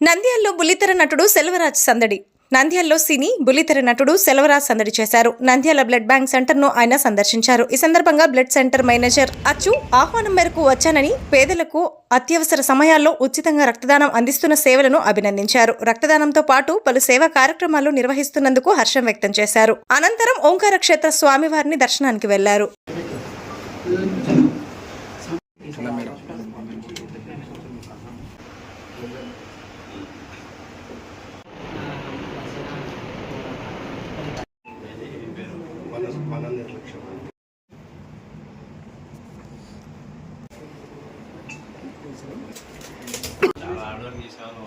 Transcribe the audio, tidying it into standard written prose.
నంద్యాలలో బుల్లితెర నటుడు సెల్వరాజ్ సందడి. నంద్యాలలో సినీ బుల్లితెర నటుడు సెల్వరాజ్ సందడి చేశారు. నంద్యాల బ్లడ్ బ్యాంక్ సెంటర్ను ఆయన సందర్శించారు. ఈ సందర్భంగా బ్లడ్ సెంటర్ మేనేజర్ అచ్చు ఆహ్వానం మేరకు వచ్చానని, పేదలకు అత్యవసర సమయాల్లో ఉచితంగా రక్తదానం అందిస్తున్న సేవలను అభినందించారు. రక్తదానంతో పాటు పలు సేవా కార్యక్రమాలు నిర్వహిస్తున్నందుకు హర్షం వ్యక్తం చేశారు. అనంతరం ఓంకార క్షేత్ర స్వామివారిని దర్శనానికి వెళ్లారు. మన నిర్లక్ష్యం చాలా ఆర్డర్ చేశాను.